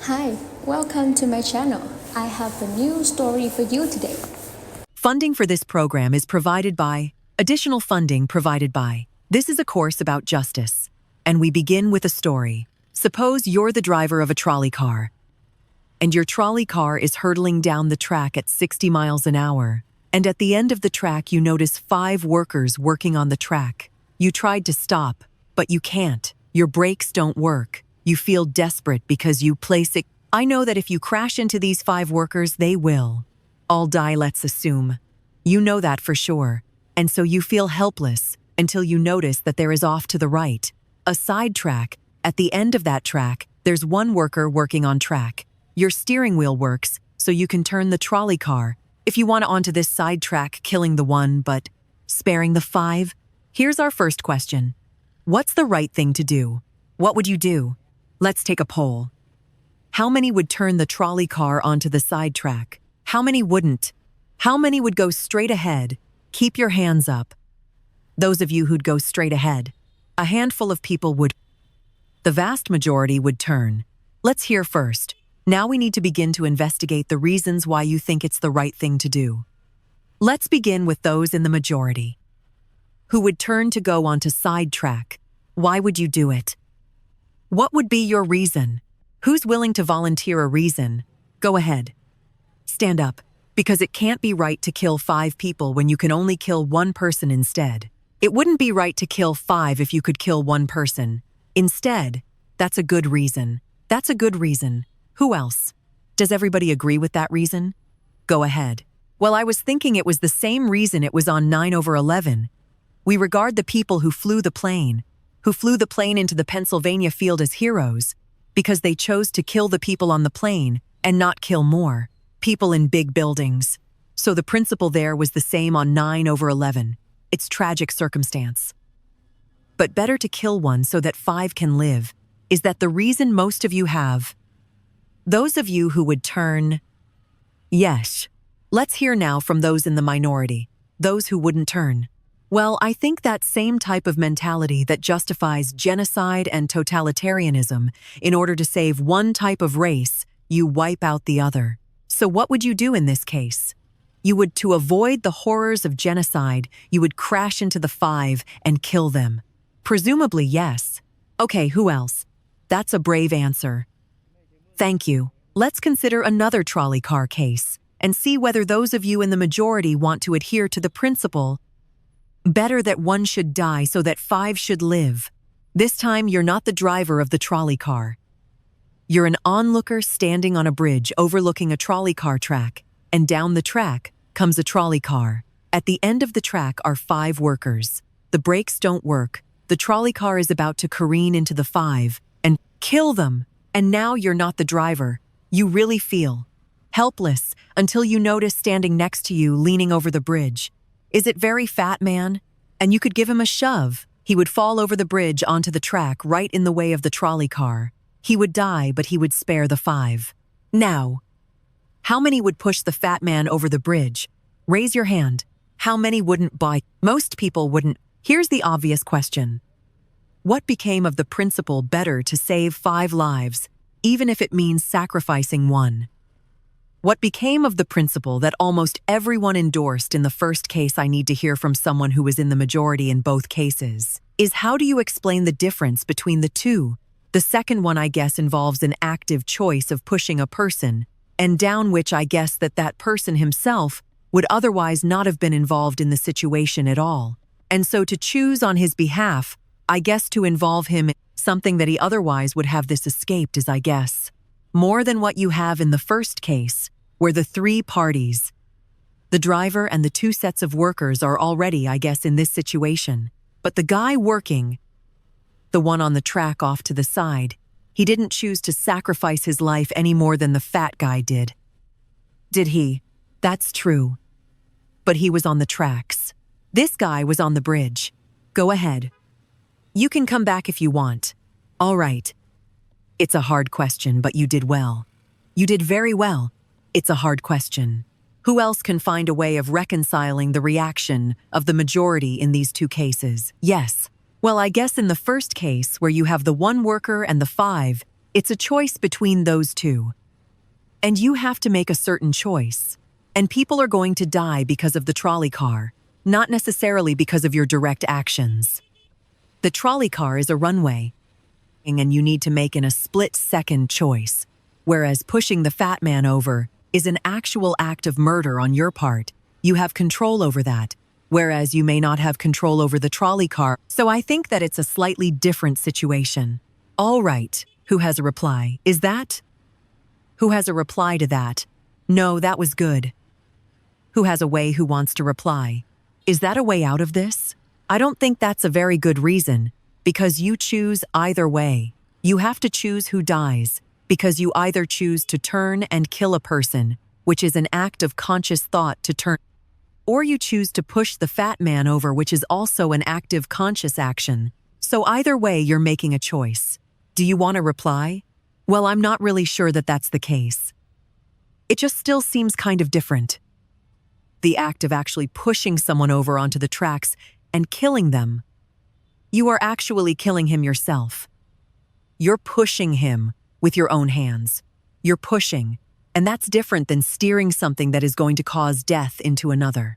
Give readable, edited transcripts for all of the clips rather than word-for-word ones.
Hi, welcome to my channel. I have a new story for you today. Funding for this program is provided by, additional funding provided by. This is a course about justice. And we begin with a story. Suppose you're the driver of a trolley car, and your trolley car is hurtling down the track at 60 miles an hour. And at the end of the track, you notice 5 workers working on the track. You tried to stop, but you can't. Your brakes don't work. You feel desperate because you place it. I know that if you crash into these 5 workers, they will all die, let's assume. You know that for sure. And so you feel helpless until you notice that there is off to the right a side track. At the end of that track, there's one worker working on track. Your steering wheel works, so you can turn the trolley car if you want onto this side track, killing the one, but sparing the 5. Here's our first question. What's the right thing to do? What would you do? Let's take a poll. How many would turn the trolley car onto the side track? How many wouldn't? How many would go straight ahead? Keep your hands up. Those of you who'd go straight ahead. A handful of people would. The vast majority would turn. Let's hear first. Now we need to begin to investigate the reasons why you think it's the right thing to do. Let's begin with those in the majority who would turn to go onto side track. Why would you do it? What would be your reason? Who's willing to volunteer a reason? Go ahead. Stand up, because it can't be right to kill 5 people when you can only kill 1 person instead. It wouldn't be right to kill 5 if you could kill 1 person. Instead, that's a good reason. That's a good reason. Who else? Does everybody agree with that reason? Go ahead. Well, I was thinking it was the same reason it was on 9/11. We regard the people who flew the plane into the Pennsylvania field as heroes because they chose to kill the people on the plane and not kill more people in big buildings. So the principle there was the same on 9/11. It's tragic circumstance. But better to kill 1 so that 5 can live. Is that the reason most of you have? Those of you who would turn, yes. Let's hear now from those in the minority, those who wouldn't turn. Well, I think that same type of mentality that justifies genocide and totalitarianism in order to save one type of race, you wipe out the other. So what would you do in this case? You would, to avoid the horrors of genocide, you would crash into the 5 and kill them. Presumably, yes. Okay, who else? That's a brave answer. Thank you. Let's consider another trolley car case and see whether those of you in the majority want to adhere to the principle better that 1 should die so that 5 should live. This time, you're not the driver of the trolley car. You're an onlooker standing on a bridge overlooking a trolley car track, and down the track comes a trolley car. At the end of the track are 5 workers. The brakes don't work. The trolley car is about to careen into the 5 and kill them. And now you're not the driver. You really feel helpless until you notice standing next to you leaning over the bridge. Is it very fat man? And you could give him a shove. He would fall over the bridge onto the track right in the way of the trolley car. He would die, but he would spare the 5. Now, how many would push the fat man over the bridge? Raise your hand. How many wouldn't buy? Most people wouldn't. Here's the obvious question. What became of the principle better to save 5 lives, even if it means sacrificing 1? What became of the principle that almost everyone endorsed in the first case? I need to hear from someone who was in the majority in both cases. Is how do you explain the difference between the two? The second one, I guess, involves an active choice of pushing a person, and down which I guess that person himself would otherwise not have been involved in the situation at all. And so to choose on his behalf, I guess to involve him in something that he otherwise would have this escaped is, I guess, more than what you have in the first case, where the 3 parties, the driver and the 2 sets of workers are already, I guess, in this situation. But the guy working, the one on the track off to the side, he didn't choose to sacrifice his life any more than the fat guy did. Did he? That's true. But he was on the tracks. This guy was on the bridge. Go ahead. You can come back if you want. All right. It's a hard question, but you did well. You did very well. It's a hard question. Who else can find a way of reconciling the reaction of the majority in these 2 cases? Yes. Well, I guess in the first case, where you have the 1 worker and the 5, It's a choice between those two. And you have to make a certain choice. And people are going to die because of the trolley car, not necessarily because of your direct actions. The trolley car is a runway, and you need to make a split-second choice, whereas pushing the fat man over is an actual act of murder on your part. You have control over that, whereas you may not have control over the trolley car. So I think that it's a slightly different situation. All right, who has a reply? Is that? Who has a reply to that? No, that was good. Who has a way who wants to reply? Is that a way out of this? I don't think that's a very good reason, because you choose either way. You have to choose who dies, because you either choose to turn and kill a person, which is an act of conscious thought to turn, or you choose to push the fat man over, which is also an active conscious action. So either way, you're making a choice. Do you want to reply? Well, I'm not really sure that that's the case. It just still seems kind of different. The act of actually pushing someone over onto the tracks and killing them. You are actually killing him yourself. You're pushing him with your own hands. You're pushing, and that's different than steering something that is going to cause death into another.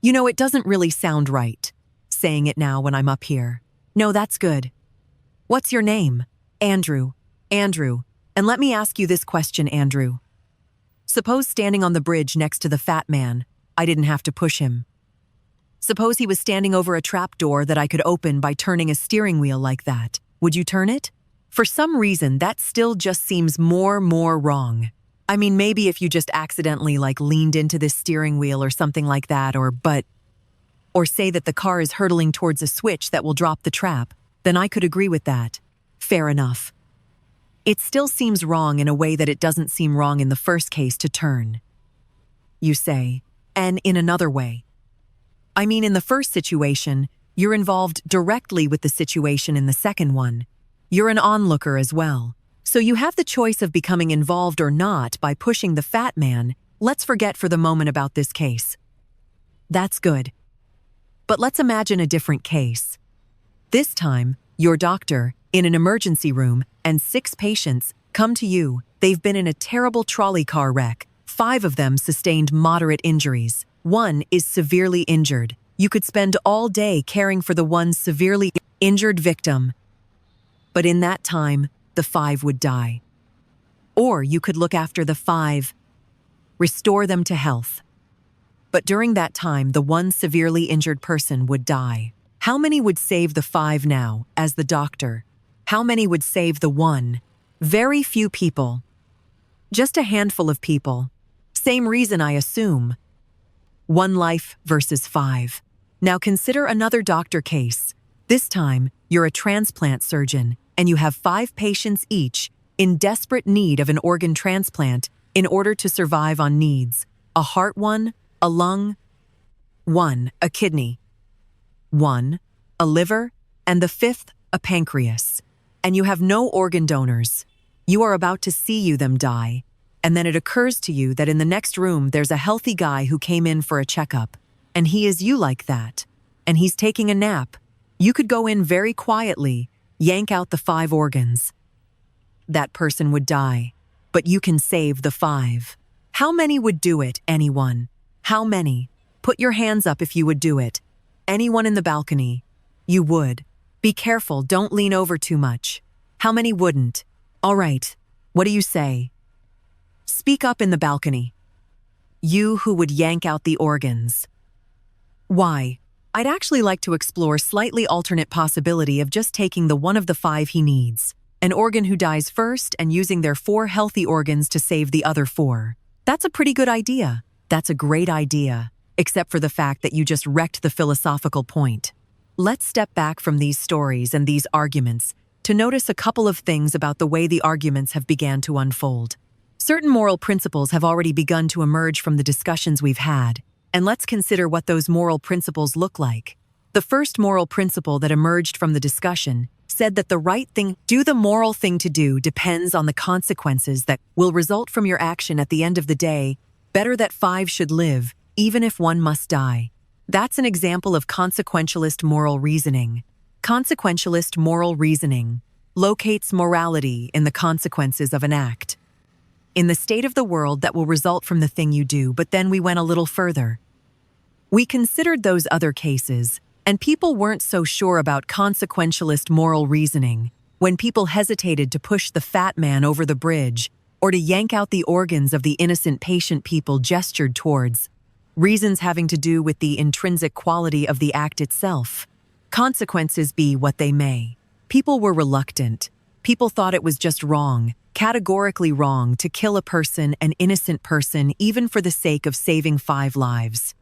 You know, it doesn't really sound right, saying it now when I'm up here. No, that's good. What's your name? Andrew. Andrew. And let me ask you this question, Andrew. Suppose standing on the bridge next to the fat man, I didn't have to push him. Suppose he was standing over a trap door that I could open by turning a steering wheel like that. Would you turn it? For some reason, that still just seems more wrong. I mean, maybe if you just accidentally leaned into this steering wheel or something like that, or say that the car is hurtling towards a switch that will drop the trap, then I could agree with that. Fair enough. It still seems wrong in a way that it doesn't seem wrong in the first case to turn. You say, and in another way. I mean, in the first situation, you're involved directly with the situation in the second one. You're an onlooker as well. So you have the choice of becoming involved or not by pushing the fat man. Let's forget for the moment about this case. That's good. But let's imagine a different case. This time, your doctor, in an emergency room, and 6 patients come to you. They've been in a terrible trolley car wreck. 5 of them sustained moderate injuries. 1 is severely injured. You could spend all day caring for the one severely injured victim. But in that time, the 5 would die. Or you could look after the 5, restore them to health. But during that time, the one severely injured person would die. How many would save the 5 now, as the doctor? How many would save the 1? Very few people. Just a handful of people. Same reason, I assume. 1 life versus 5. Now consider another doctor case. This time, you're a transplant surgeon, and you have 5 patients each in desperate need of an organ transplant in order to survive on needs. A heart 1, a lung 1, a kidney 1, a liver, and the 5th, a pancreas. And you have no organ donors. You are about to see them die. And then it occurs to you that in the next room there's a healthy guy who came in for a checkup. And he is you like that. And he's taking a nap. You could go in very quietly, yank out the 5 organs. That person would die, but you can save the 5. How many would do it, anyone? How many? Put your hands up if you would do it. Anyone in the balcony? You would. Be careful, don't lean over too much. How many wouldn't? All right, what do you say? Speak up in the balcony. You who would yank out the organs. Why? I'd actually like to explore slightly alternate possibility of just taking the one of the 5 he needs. An organ who dies first and using their 4 healthy organs to save the other 4. That's a pretty good idea. That's a great idea, except for the fact that you just wrecked the philosophical point. Let's step back from these stories and these arguments to notice a couple of things about the way the arguments have began to unfold. Certain moral principles have already begun to emerge from the discussions we've had, and let's consider what those moral principles look like. The first moral principle that emerged from the discussion said that the right thing, the moral thing to do depends on the consequences that will result from your action at the end of the day. Better that 5 should live, even if 1 must die. That's an example of consequentialist moral reasoning. Consequentialist moral reasoning. locates morality in the consequences of an act, in the state of the world that will result from the thing you do, but then we went a little further. We considered those other cases, and people weren't so sure about consequentialist moral reasoning when people hesitated to push the fat man over the bridge or to yank out the organs of the innocent patient people gestured towards, reasons having to do with the intrinsic quality of the act itself. Consequences be what they may. People were reluctant. People thought it was just wrong, categorically wrong, to kill a person, an innocent person, even for the sake of saving 5 lives.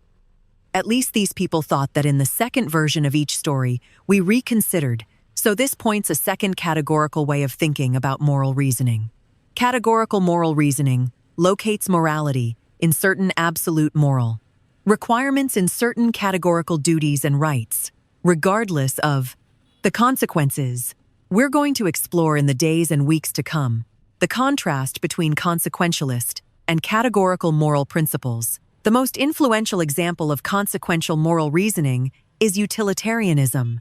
At least these people thought that in the second version of each story, we reconsidered, so this points a second categorical way of thinking about moral reasoning. Categorical moral reasoning locates morality in certain absolute moral requirements in certain categorical duties and rights, regardless of the consequences. We're going to explore in the days and weeks to come the contrast between consequentialist and categorical moral principles. The most influential example of consequential moral reasoning is utilitarianism,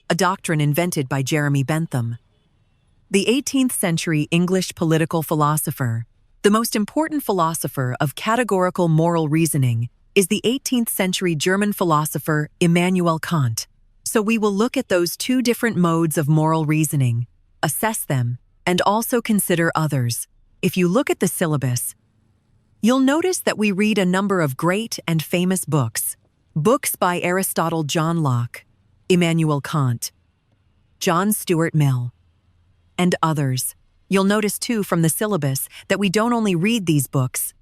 a doctrine invented by Jeremy Bentham, the 18th century English political philosopher. The most important philosopher of categorical moral reasoning is the 18th century German philosopher Immanuel Kant. So we will look at those two different modes of moral reasoning, assess them, and also consider others. If you look at the syllabus, you'll notice that we read a number of great and famous books. Books by Aristotle, John Locke, Immanuel Kant, John Stuart Mill, and others. You'll notice too from the syllabus that we don't only read these books,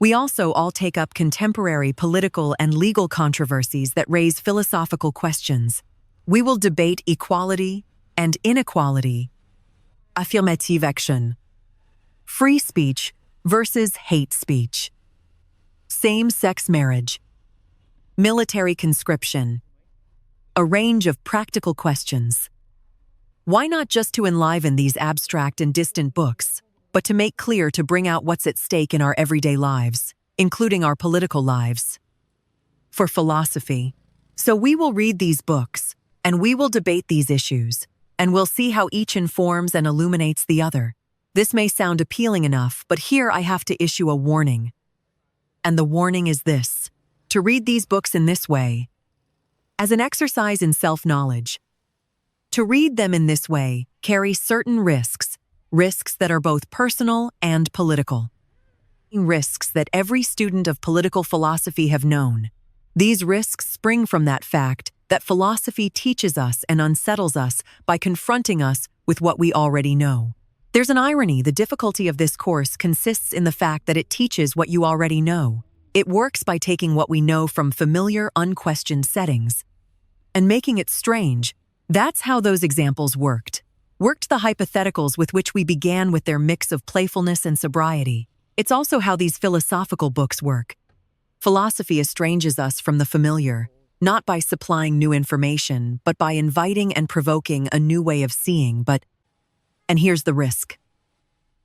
we also all take up contemporary political and legal controversies that raise philosophical questions. We will debate equality and inequality, affirmative action, free speech versus hate speech, same-sex marriage, military conscription, a range of practical questions. Why not just to enliven these abstract and distant books, but to make clear, to bring out what's at stake in our everyday lives, including our political lives? For philosophy. So we will read these books, and we will debate these issues, and we'll see how each informs and illuminates the other. This may sound appealing enough, but here I have to issue a warning. And the warning is this: to read these books in this way, as an exercise in self-knowledge, to read them in this way carries certain risks that are both personal and political. Risks that every student of political philosophy have known. These risks spring from that fact that philosophy teaches us and unsettles us by confronting us with what we already know. There's an irony. The difficulty of this course consists in the fact that it teaches what you already know. It works by taking what we know from familiar, unquestioned settings and making it strange. That's how those examples worked the hypotheticals with which we began, with their mix of playfulness and sobriety. It's also how these philosophical books work. Philosophy estranges us from the familiar, not by supplying new information, but by inviting and provoking a new way of seeing. And here's the risk.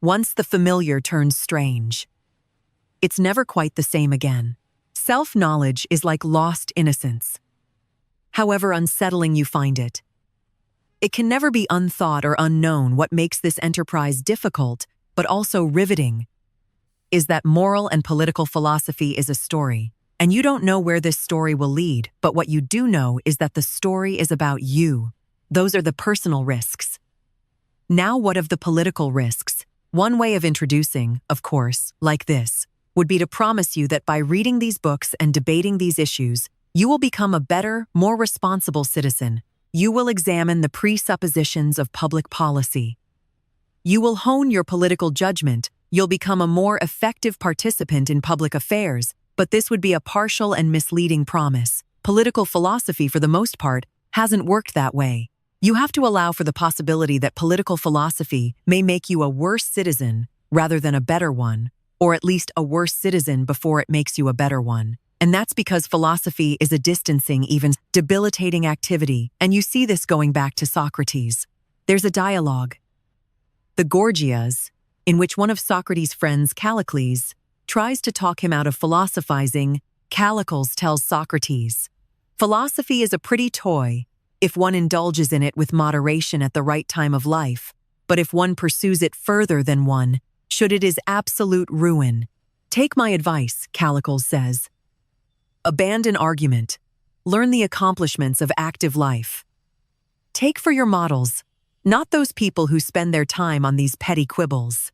Once the familiar turns strange, it's never quite the same again. Self-knowledge is like lost innocence. However unsettling you find it, it can never be unthought or unknown. What makes this enterprise difficult, but also riveting, is that moral and political philosophy is a story, and you don't know where this story will lead, but what you do know is that the story is about you. Those are the personal risks. Now, what of the political risks? One way of introducing, of course, like this, would be to promise you that by reading these books and debating these issues, you will become a better, more responsible citizen. You will examine the presuppositions of public policy. You will hone your political judgment. You'll become a more effective participant in public affairs, but this would be a partial and misleading promise. Political philosophy, for the most part, hasn't worked that way. You have to allow for the possibility that political philosophy may make you a worse citizen rather than a better one, or at least a worse citizen before it makes you a better one. And that's because philosophy is a distancing, even debilitating activity, and you see this going back to Socrates. There's a dialogue, the Gorgias, in which one of Socrates' friends, Callicles, tries to talk him out of philosophizing. Callicles tells Socrates, "Philosophy is a pretty toy. if one indulges in it with moderation at the right time of life, but if one pursues it further than one, should it is absolute ruin. Take my advice, Calicles says. Abandon argument. Learn the accomplishments of active life. Take for your models, not those people who spend their time on these petty quibbles,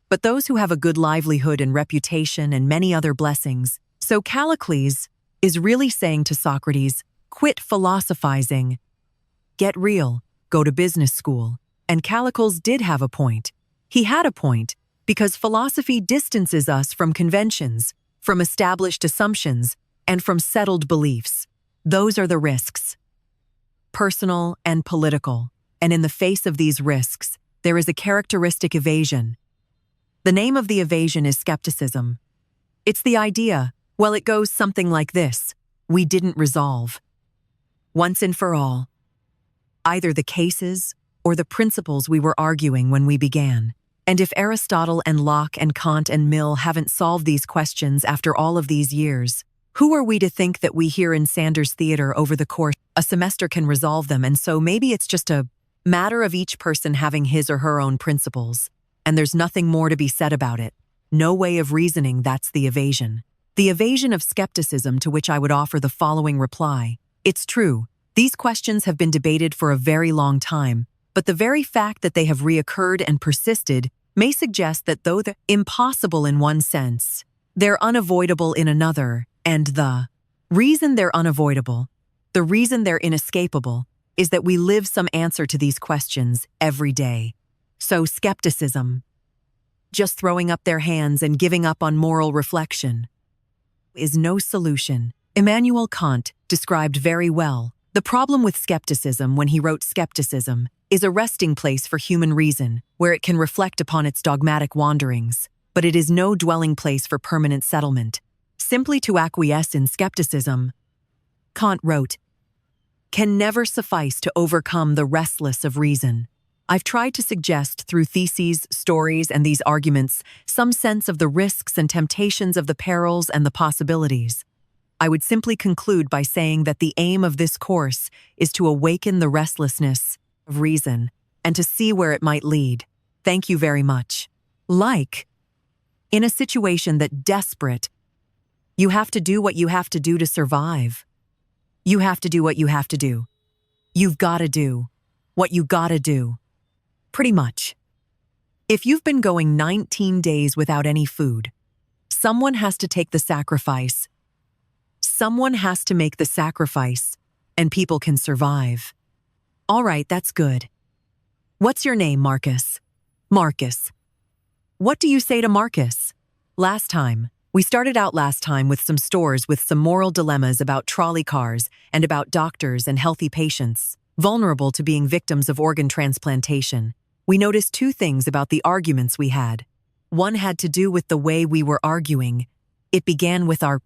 but those who have a good livelihood and reputation and many other blessings. So Calicles is really saying to Socrates, quit philosophizing. Get real, go to business school. And Calicles did have a point. He had a point, because philosophy distances us from conventions, from established assumptions, and from settled beliefs. Those are the risks, personal and political. And in the face of these risks, there is a characteristic evasion. The name of the evasion is skepticism. It's the idea, well, it goes something like this: we didn't resolve, once and for all, either the cases or the principles we were arguing when we began. And if Aristotle and Locke and Kant and Mill haven't solved these questions after all of these years, who are we to think that we here in Sanders Theater over the course of a semester can resolve them? And so maybe it's just a matter of each person having his or her own principles, and there's nothing more to be said about it. No way of reasoning, that's the evasion. The evasion of skepticism, to which I would offer the following reply. It's true, these questions have been debated for a very long time, but the very fact that they have reoccurred and persisted may suggest that though they're impossible in one sense, they're unavoidable in another, and the reason they're unavoidable, the reason they're inescapable, is that we live some answer to these questions every day. So skepticism, just throwing up their hands and giving up on moral reflection, is no solution. Immanuel Kant described very well the problem with skepticism when he wrote Skepticism is a resting place for human reason, where it can reflect upon its dogmatic wanderings, but it is no dwelling place for permanent settlement. Simply to acquiesce in skepticism, Kant wrote, can never suffice to overcome the restless of reason. I've tried to suggest through theses, stories, and these arguments some sense of the risks and temptations of the perils and the possibilities. I would simply conclude by saying that the aim of this course is to awaken the restlessness of reason and to see where it might lead. Thank you very much. Like, in a situation that desperate, you have to do what you have to do to survive. You have to do what you have to do. You've got to do what you gotta do. Pretty much. If you've been going 19 days without any food, someone has to take the sacrifice. Someone has to make the sacrifice, and people can survive. All right, that's good. What's your name, Marcus? Marcus. What do you say to Marcus? We started out last time with some stores with some moral dilemmas about trolley cars and about doctors and healthy patients, vulnerable to being victims of organ transplantation. We noticed two things about the arguments we had. One had to do with the way we were arguing. It began with our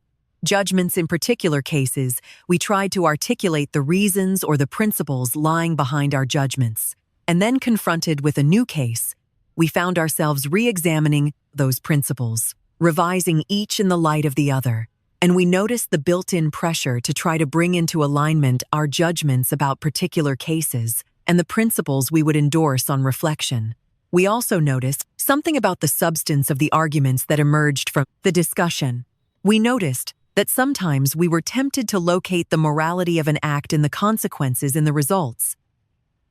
judgments in particular cases. We tried to articulate the reasons or the principles lying behind our judgments. And then confronted with a new case, we found ourselves re-examining those principles, revising each in the light of the other. And we noticed the built-in pressure to try to bring into alignment our judgments about particular cases and the principles we would endorse on reflection. We also noticed something about the substance of the arguments that emerged from the discussion. We noticed that sometimes we were tempted to locate the morality of an act in the consequences in the results,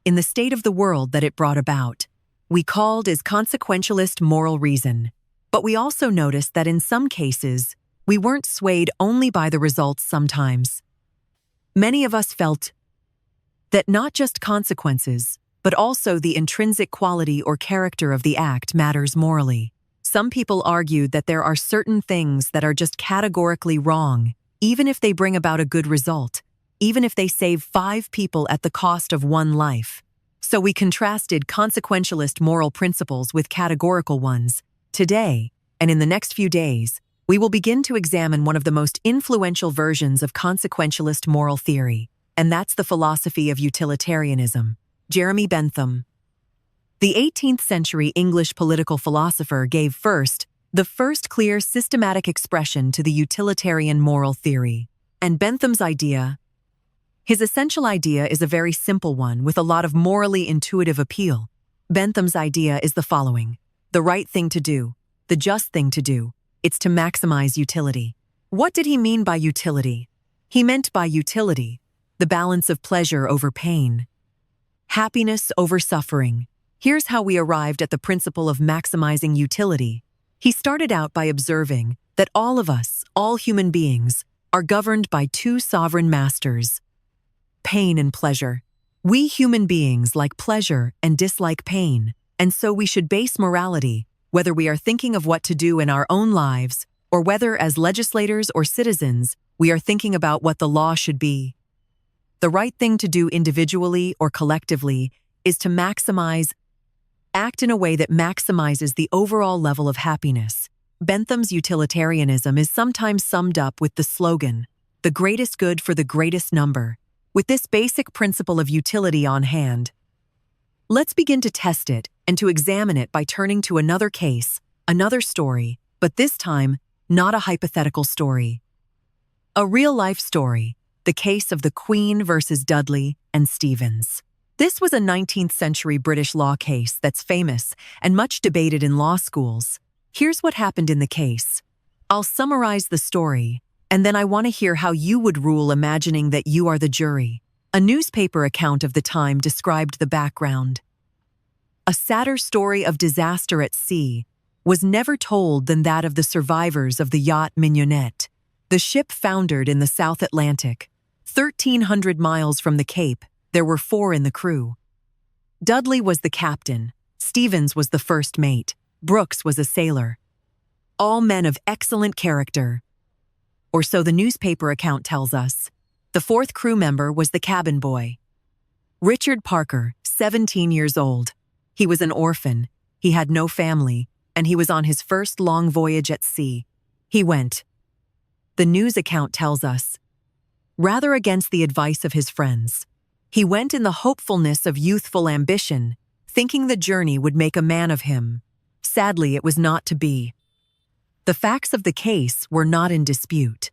in the state of the world that it brought about. We called as consequentialist moral reason. But we also noticed that in some cases, we weren't swayed only by the results sometimes. Many of us felt that not just consequences, but also the intrinsic quality or character of the act matters morally. Some people argued that there are certain things that are just categorically wrong, even if they bring about a good result, even if they save 5 people at the cost of 1 life. So we contrasted consequentialist moral principles with categorical ones. Today, and in the next few days, we will begin to examine one of the most influential versions of consequentialist moral theory, and that's the philosophy of utilitarianism. Jeremy Bentham, the 18th century English political philosopher, gave the first clear systematic expression to the utilitarian moral theory. And Bentham's idea His essential idea is a very simple one with a lot of morally intuitive appeal. Bentham's idea is the following: the right thing to do, the just thing to do, it's to maximize utility. What did he mean by utility? He meant by utility the balance of pleasure over pain, happiness over suffering. Here's how we arrived at the principle of maximizing utility. He started out by observing that all of us, all human beings, are governed by two sovereign masters: pain and pleasure. We human beings like pleasure and dislike pain, and so we should base morality, whether we are thinking of what to do in our own lives, or whether as legislators or citizens, we are thinking about what the law should be. The right thing to do individually or collectively is to act in a way that maximizes the overall level of happiness. Bentham's utilitarianism is sometimes summed up with the slogan, "The greatest good for the greatest number." With this basic principle of utility on hand, let's begin to test it and to examine it by turning to another case, another story, but this time, not a hypothetical story. A real-life story, the case of the Queen versus Dudley and Stevens. This was a 19th century British law case that's famous and much debated in law schools. Here's what happened in the case. I'll summarize the story, and then I want to hear how you would rule imagining that you are the jury. A newspaper account of the time described the background. A sadder story of disaster at sea was never told than that of the survivors of the yacht Mignonette. The ship foundered in the South Atlantic. 1,300 miles from the Cape, there were 4 in the crew. Dudley was the captain, Stevens was the first mate, Brooks was a sailor. All men of excellent character. Or so the newspaper account tells us. The 4th crew member was the cabin boy. Richard Parker, 17 years old. He was an orphan, he had no family, and he was on his first long voyage at sea. He went, the news account tells us, rather against the advice of his friends. He went in the hopefulness of youthful ambition, thinking the journey would make a man of him. Sadly, it was not to be. The facts of the case were not in dispute.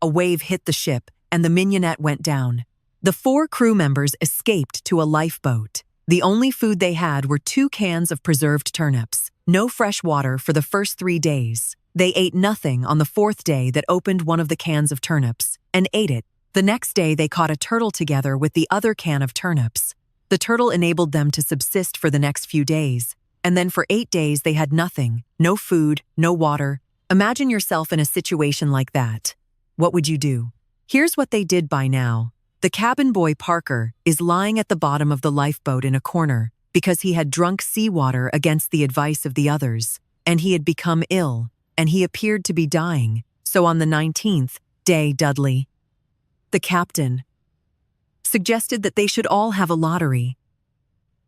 A wave hit the ship, and the Mignonette went down. The 4 crew members escaped to a lifeboat. The only food they had were 2 cans of preserved turnips. No fresh water for the first 3 days. They ate nothing on the 4th day that opened one of the cans of turnips and ate it. The next day they caught a turtle together with the other can of turnips. The turtle enabled them to subsist for the next few days. And then for 8 days they had nothing, no food, no water. Imagine yourself in a situation like that. What would you do? Here's what they did by now. The cabin boy Parker is lying at the bottom of the lifeboat in a corner because he had drunk seawater against the advice of the others, and he had become ill, and he appeared to be dying. So on the 19th day, Dudley, the captain, suggested that they should all have a lottery,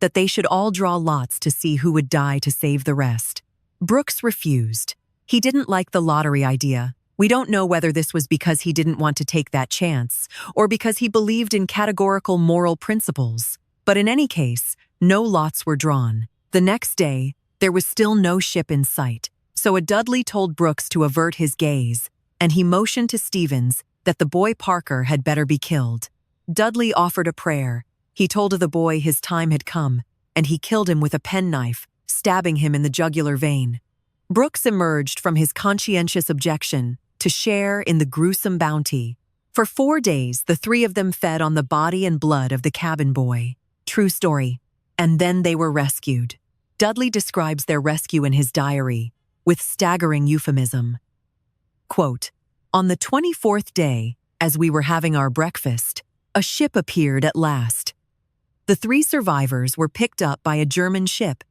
that they should all draw lots to see who would die to save the rest. Brooks refused. He didn't like the lottery idea. We don't know whether this was because he didn't want to take that chance, or because he believed in categorical moral principles. But in any case, no lots were drawn. The next day, there was still no ship in sight, so Dudley told Brooks to avert his gaze, and he motioned to Stevens that the boy Parker had better be killed. Dudley offered a prayer. He told the boy his time had come, and he killed him with a penknife, stabbing him in the jugular vein. Brooks emerged from his conscientious objection to share in the gruesome bounty. For 4 days, the 3 of them fed on the body and blood of the cabin boy. True story. And then they were rescued. Dudley describes their rescue in his diary, with staggering euphemism. Quote, on the 24th day, as we were having our breakfast, a ship appeared at last. The 3 survivors were picked up by a German ship.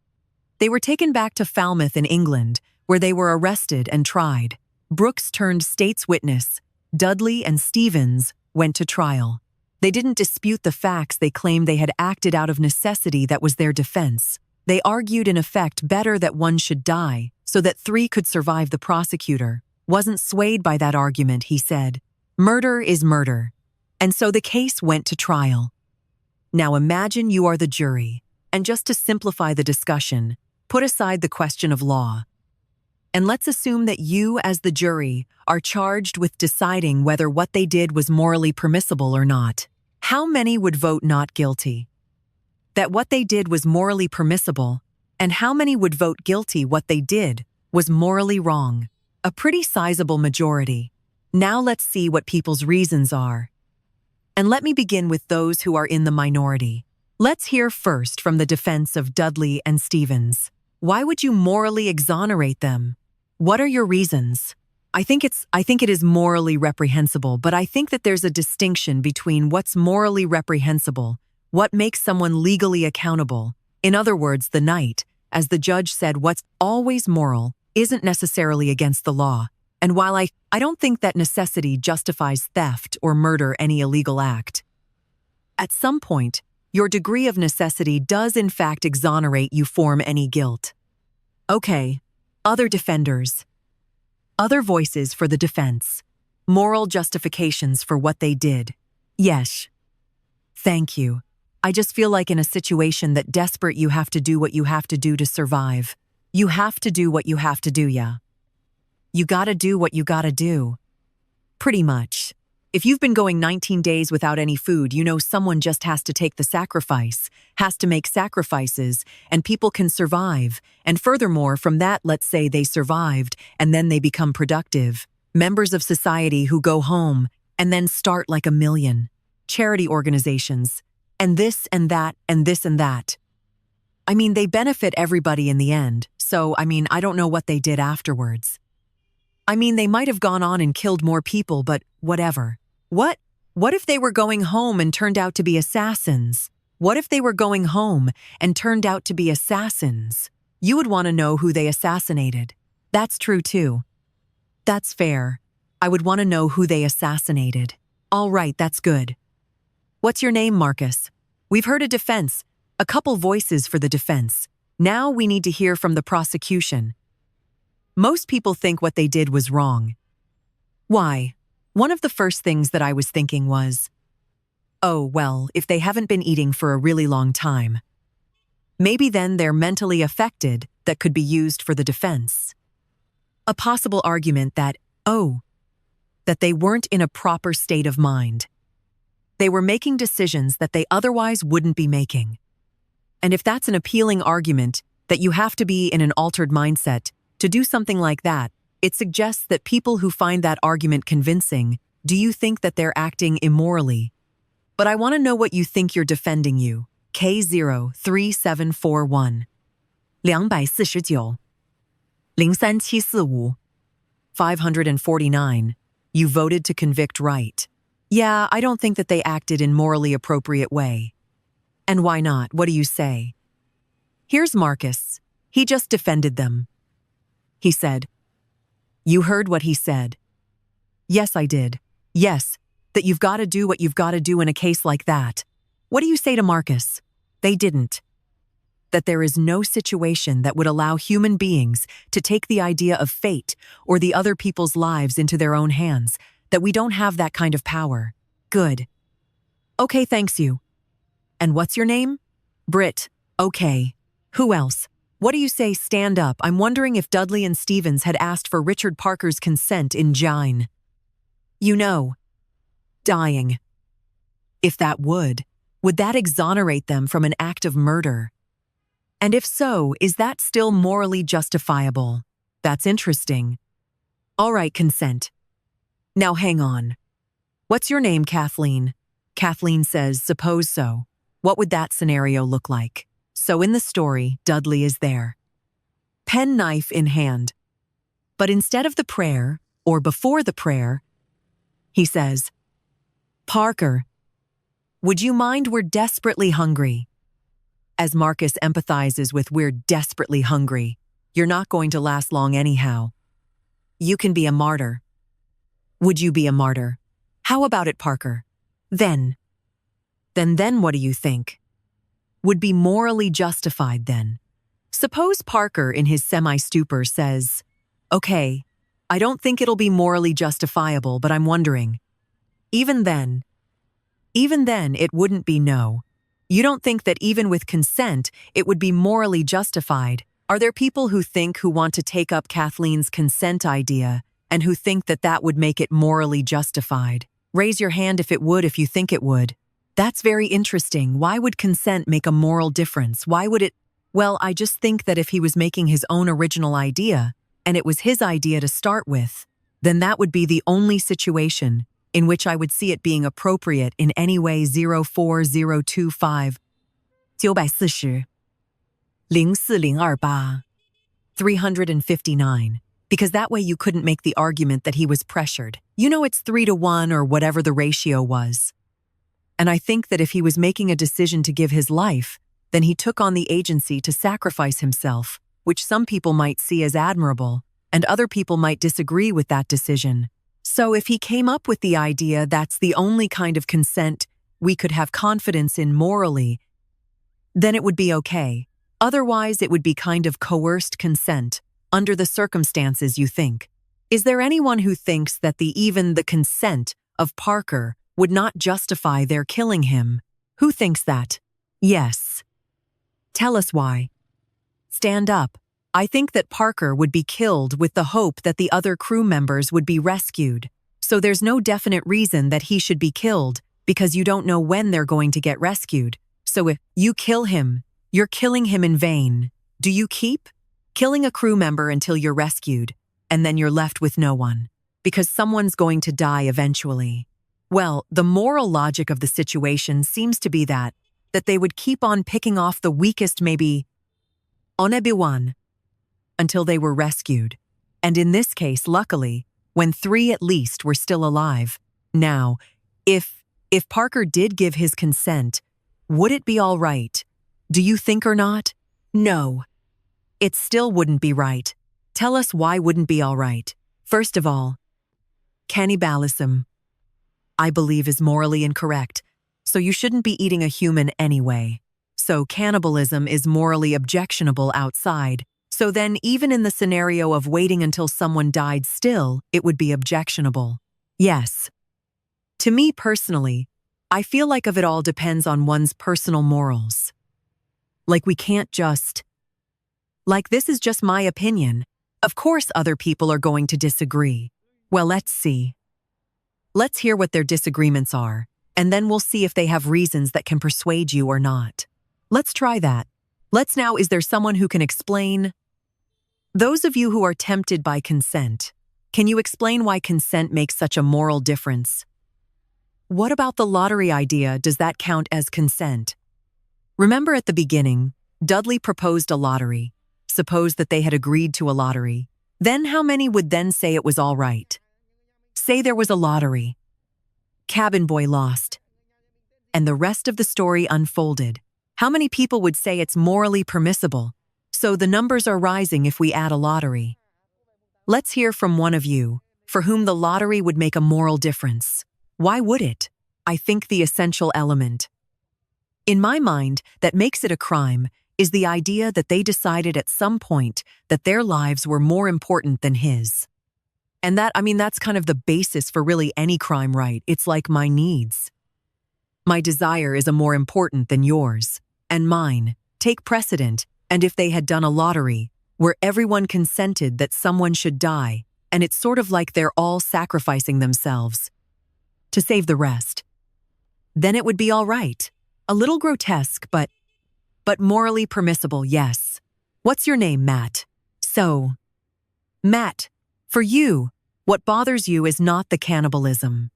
They were taken back to Falmouth in England, where they were arrested and tried. Brooks turned state's witness. Dudley and Stevens went to trial. They didn't dispute the facts. They claimed they had acted out of necessity. That was their defense. They argued in effect better that one should die, so that 3 could survive. The prosecutor wasn't swayed by that argument. He said, murder is murder. And so the case went to trial. Now imagine you are the jury, and just to simplify the discussion, put aside the question of law. And let's assume that you, as the jury, are charged with deciding whether what they did was morally permissible or not. How many would vote not guilty? That what they did was morally permissible, and how many would vote guilty what they did was morally wrong? A pretty sizable majority. Now let's see what people's reasons are. And let me begin with those who are in the minority. Let's hear first from the defense of Dudley and Stevens. Why would you morally exonerate them? What are your reasons? I think it is morally reprehensible, but I think that there's a distinction between what's morally reprehensible, what makes someone legally accountable. In other words, the night, as the judge said, what's always moral isn't necessarily against the law. And while I don't think that necessity justifies theft or murder any illegal act, at some point, your degree of necessity does in fact exonerate you from any guilt. Okay, other defenders. Other voices for the defense. Moral justifications for what they did. Yes. Thank you. I just feel like in a situation that desperate you have to do what you have to do to survive. You have to do what you have to do, yeah. You gotta do what you gotta do. Pretty much. If you've been going 19 days without any food, you know someone just has to take the sacrifice, has to make sacrifices, and people can survive. And furthermore, from that, let's say they survived, and then they become productive. Members of society who go home, and then start like a million. Charity organizations. And this and that, and this and that. I mean, they benefit everybody in the end, so, I don't know what they did afterwards. They might have gone on and killed more people, but whatever. What if they were going home and turned out to be assassins? What if they were going home and turned out to be assassins? You would want to know who they assassinated. That's true too. That's fair. I would want to know who they assassinated. All right, that's good. What's your name, Marcus? We've heard a defense, a couple voices for the defense. Now we need to hear from the prosecution. Most people think what they did was wrong. Why? One of the first things that I was thinking was, oh, well, if they haven't been eating for a really long time, maybe then they're mentally affected that could be used for the defense. A possible argument that they weren't in a proper state of mind. They were making decisions that they otherwise wouldn't be making. And if that's an appealing argument, that you have to be in an altered mindset to do something like that, it suggests that people who find that argument convincing, do you think that they're acting immorally? But I want to know what you think you're defending you. K03741 249 03745 549. You voted to convict right. Yeah, I don't think that they acted in morally appropriate way. And why not? What do you say? Here's Marcus. He just defended them. He said, you heard what he said. Yes, I did. Yes, that you've got to do what you've got to do in a case like that. What do you say to Marcus? They didn't. That there is no situation that would allow human beings to take the idea of fate or the other people's lives into their own hands, that we don't have that kind of power. Good. Okay, thanks you. And what's your name? Britt. Okay. Who else? What do you say, stand up? I'm wondering if Dudley and Stevens had asked for Richard Parker's consent in Jine. You know, dying. If that would that exonerate them from an act of murder? And if so, is that still morally justifiable? That's interesting. All right, consent. Now hang on. What's your name, Kathleen? Kathleen says, suppose so. What would that scenario look like? So in the story, Dudley is there. Penknife in hand. But instead of the prayer, or before the prayer, he says, Parker, would you mind, we're desperately hungry. As Marcus empathizes with we're desperately hungry, you're not going to last long anyhow. You can be a martyr. Would you be a martyr? How about it, Parker? Then what do you think? Would be morally justified then. Suppose Parker in his semi-stupor says, okay, I don't think it'll be morally justifiable, but I'm wondering. Even then, it wouldn't be no. You don't think that even with consent, it would be morally justified? Are there people who want to take up Kathleen's consent idea and who think that would make it morally justified? Raise your hand if it would, if you think it would. That's very interesting. Why would consent make a moral difference? Why would it? Well, I just think that if he was making his own original idea, and it was his idea to start with, then that would be the only situation in which I would see it being appropriate in any way. 04025 940 04028 359, because that way you couldn't make the argument that he was pressured. You know, it's 3-1 or whatever the ratio was. And I think that if he was making a decision to give his life, then he took on the agency to sacrifice himself, which some people might see as admirable, and other people might disagree with that decision. So if he came up with the idea that's the only kind of consent we could have confidence in morally, then it would be okay. Otherwise, it would be kind of coerced consent, under the circumstances you think. Is there anyone who thinks that even the consent of Parker would not justify their killing him? Who thinks that? Yes. Tell us why. Stand up. I think that Parker would be killed with the hope that the other crew members would be rescued. So there's no definite reason that he should be killed, because you don't know when they're going to get rescued. So if you kill him, you're killing him in vain. Do you keep killing a crew member until you're rescued, and then you're left with no one, because someone's going to die eventually? Well, the moral logic of the situation seems to be that they would keep on picking off the weakest, maybe onebiwan, until they were rescued. And in this case, luckily, when 3 at least were still alive. Now, if Parker did give his consent, would it be all right? Do you think or not? No. It still wouldn't be right. Tell us why wouldn't be all right. First of all, cannibalism, I believe, is morally incorrect, so you shouldn't be eating a human anyway. So cannibalism is morally objectionable outside. So then even in the scenario of waiting until someone died still, it would be objectionable. Yes. To me personally, I feel like of it all depends on one's personal morals. Like we can't just... Like this is just my opinion. Of course other people are going to disagree. Well, let's see. Let's hear what their disagreements are, and then we'll see if they have reasons that can persuade you or not. Let's try that. Is there someone who can explain? Those of you who are tempted by consent, can you explain why consent makes such a moral difference? What about the lottery idea? Does that count as consent? Remember at the beginning, Dudley proposed a lottery. Suppose that they had agreed to a lottery. Then how many would then say it was all right? Say there was a lottery. Cabin boy lost. And the rest of the story unfolded. How many people would say it's morally permissible? So the numbers are rising if we add a lottery. Let's hear from one of you, for whom the lottery would make a moral difference. Why would it? I think the essential element, in my mind, that makes it a crime is the idea that they decided at some point that their lives were more important than his. And that's kind of the basis for really any crime, right? It's like my needs. My desire is more important than yours, and mine take precedent. And if they had done a lottery where everyone consented that someone should die, and it's sort of like they're all sacrificing themselves to save the rest, then it would be all right. A little grotesque, but morally permissible, yes. What's your name, Matt? So, Matt, for you, what bothers you is not the cannibalism,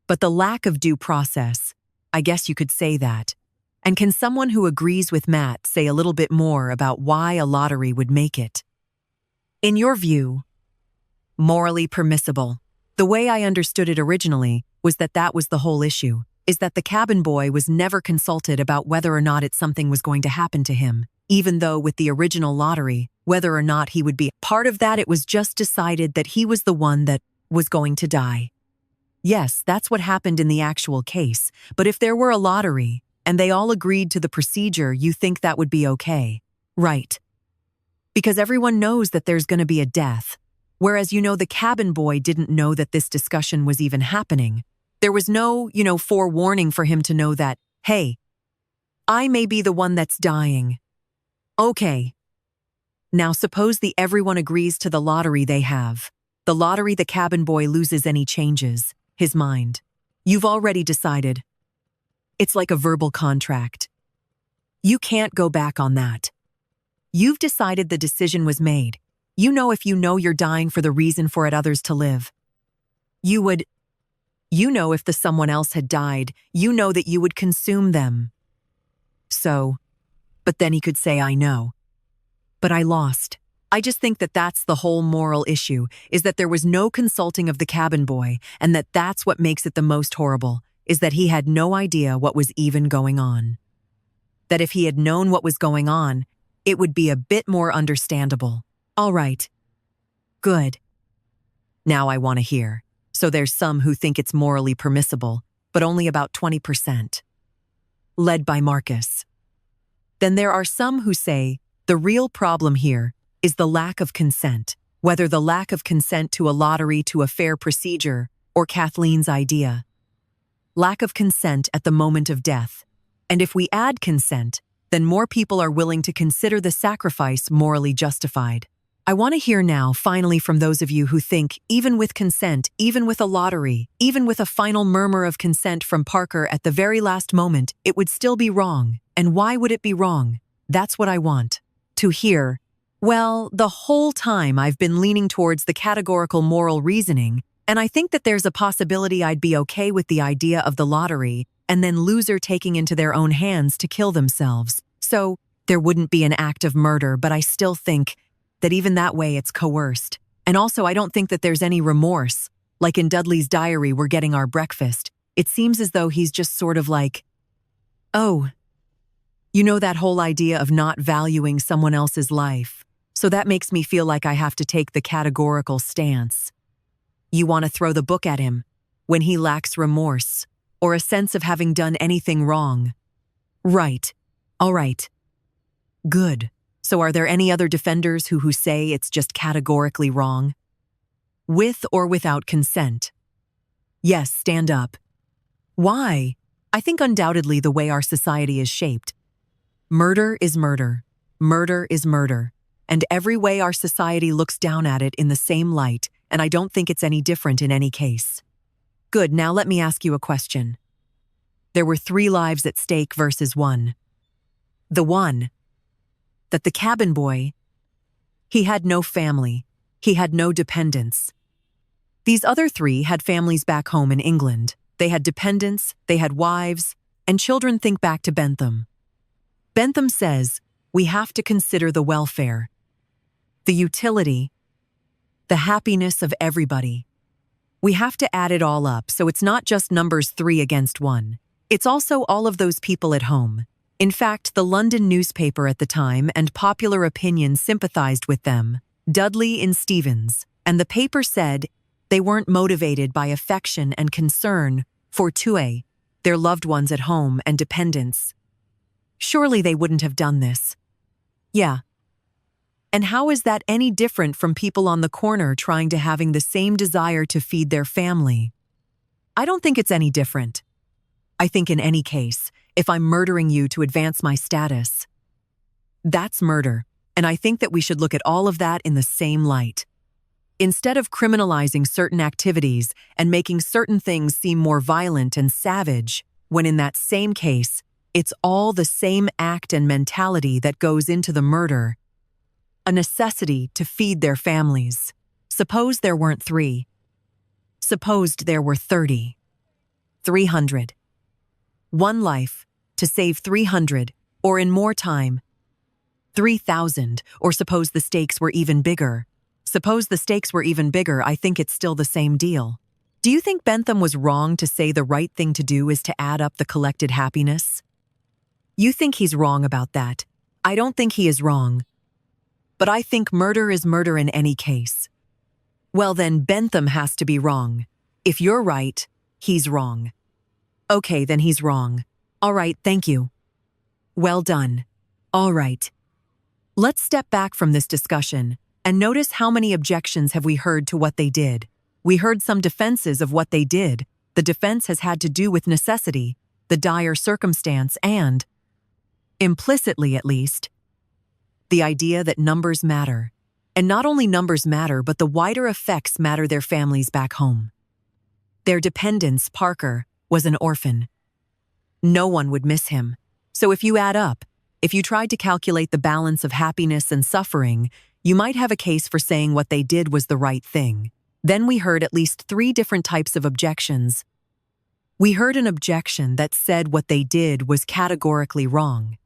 but the lack of due process. I guess you could say that. And can someone who agrees with Matt say a little bit more about why a lottery would make it, in your view, morally permissible? The way I understood it originally was that was the whole issue, is that the cabin boy was never consulted about whether or not something was going to happen to him, even though with the original lottery, whether or not he would be part of that, it was just decided that he was the one that was going to die. Yes, that's what happened in the actual case, but if there were a lottery, and they all agreed to the procedure, you think that would be okay, right? Because everyone knows that there's going to be a death, whereas the cabin boy didn't know that this discussion was even happening. There was no, forewarning for him to know that, hey, I may be the one that's dying. Okay. Now suppose everyone agrees to the lottery they have. The lottery the cabin boy loses any changes, his mind. You've already decided. It's like a verbal contract. You can't go back on that. You've decided the decision was made. You know if you know you're dying for the reason for it others to live. You know if the someone else had died, you know that you would consume them. So, but then he could say, I know. But I lost. I just think that that's the whole moral issue, is that there was no consulting of the cabin boy, and that's what makes it the most horrible, is that he had no idea what was even going on. That if he had known what was going on, it would be a bit more understandable. All right. Good. Now I want to hear. So there's some who think it's morally permissible, but only about 20%. Led by Marcus. Then there are some who say the real problem here is the lack of consent, whether the lack of consent to a lottery to a fair procedure or Kathleen's idea. Lack of consent at the moment of death. And if we add consent, then more people are willing to consider the sacrifice morally justified. I want to hear now, finally, from those of you who think, even with consent, even with a lottery, even with a final murmur of consent from Parker at the very last moment, it would still be wrong. And why would it be wrong? That's what I want to hear. Well, the whole time I've been leaning towards the categorical moral reasoning, and I think that there's a possibility I'd be okay with the idea of the lottery and then loser taking into their own hands to kill themselves. So there wouldn't be an act of murder, but I still think that even that way it's coerced. And also I don't think that there's any remorse. Like in Dudley's diary, we're getting our breakfast. It seems as though he's just sort of like, oh, you know, that whole idea of not valuing someone else's life. So that makes me feel like I have to take the categorical stance. You want to throw the book at him when he lacks remorse or a sense of having done anything wrong. Right. All right. Good. So are there any other defenders who say it's just categorically wrong? With or without consent? Yes, stand up. Why? I think undoubtedly the way our society is shaped. Murder is murder. Murder is murder. And every way our society looks down at it in the same light, and I don't think it's any different in any case. Good, now let me ask you a question. There were 3 lives at stake versus 1. The one that the cabin boy, he had no family, he had no dependents. These other 3 had families back home in England. They had dependents, they had wives, and children. Think back to Bentham. Bentham says, we have to consider the welfare, the utility, the happiness of everybody. We have to add it all up, so it's not just numbers 3 against 1. It's also all of those people at home. In fact, the London newspaper at the time and popular opinion sympathized with them, Dudley and Stevens, and the paper said they weren't motivated by affection and concern for Tue, their loved ones at home and dependents. Surely they wouldn't have done this. Yeah. And how is that any different from people on the corner trying to having the same desire to feed their family? I don't think it's any different. I think in any case, if I'm murdering you to advance my status, that's murder, and I think that we should look at all of that in the same light. Instead of criminalizing certain activities and making certain things seem more violent and savage, when in that same case, it's all the same act and mentality that goes into the murder. A necessity to feed their families. Suppose there weren't 3. Supposed there were 30. 300. 1 life to save 300, or in more time, 3,000, or suppose the stakes were even bigger. Suppose the stakes were even bigger, I think it's still the same deal. Do you think Bentham was wrong to say the right thing to do is to add up the collected happiness? You think he's wrong about that. I don't think he is wrong. But I think murder is murder in any case. Well then, Bentham has to be wrong. If you're right, he's wrong. Okay, then he's wrong. All right, thank you. Well done. All right. Let's step back from this discussion and notice how many objections have we heard to what they did. We heard some defenses of what they did. The defense has had to do with necessity, the dire circumstance, and, implicitly at least, the idea that numbers matter. And not only numbers matter, but the wider effects matter their families back home. Their dependents, Parker, was an orphan. No one would miss him. So if you add up, if you tried to calculate the balance of happiness and suffering, you might have a case for saying what they did was the right thing. Then we heard at least 3 different types of objections. We heard an objection that said what they did was categorically wrong.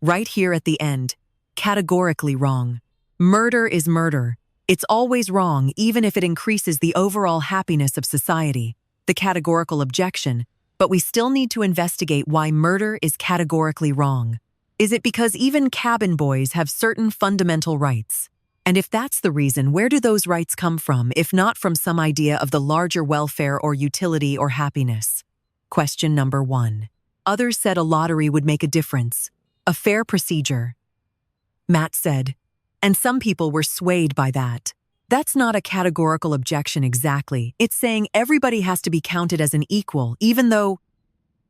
Right here at the end, categorically wrong. Murder is murder. It's always wrong, even if it increases the overall happiness of society. The categorical objection, but we still need to investigate why murder is categorically wrong. Is it because even cabin boys have certain fundamental rights? And if that's the reason, where do those rights come from, if not from some idea of the larger welfare or utility or happiness? Question number 1. Others said a lottery would make a difference. A fair procedure. Matt said, and some people were swayed by that. That's not a categorical objection exactly. It's saying everybody has to be counted as an equal, even though,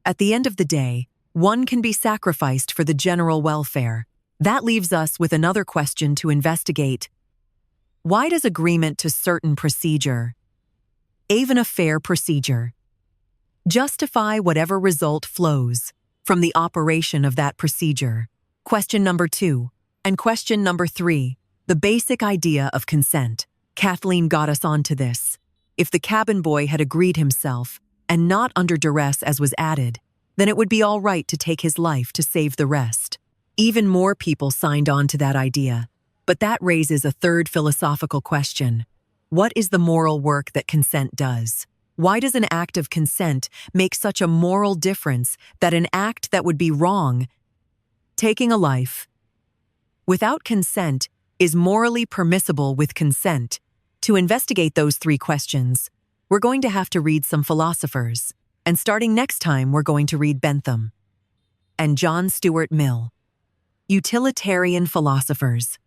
at the end of the day, one can be sacrificed for the general welfare. That leaves us with another question to investigate. Why does agreement to certain procedure, even a fair procedure, justify whatever result flows from the operation of that procedure? Question number 2. And question number 3, the basic idea of consent. Kathleen got us onto this. If the cabin boy had agreed himself, and not under duress as was added, then it would be all right to take his life to save the rest. Even more people signed on to that idea. But that raises a third philosophical question. What is the moral work that consent does? Why does an act of consent make such a moral difference that an act that would be wrong, taking a life, without consent, is morally permissible with consent? To investigate those 3 questions, we're going to have to read some philosophers. And starting next time, we're going to read Bentham and John Stuart Mill, utilitarian philosophers.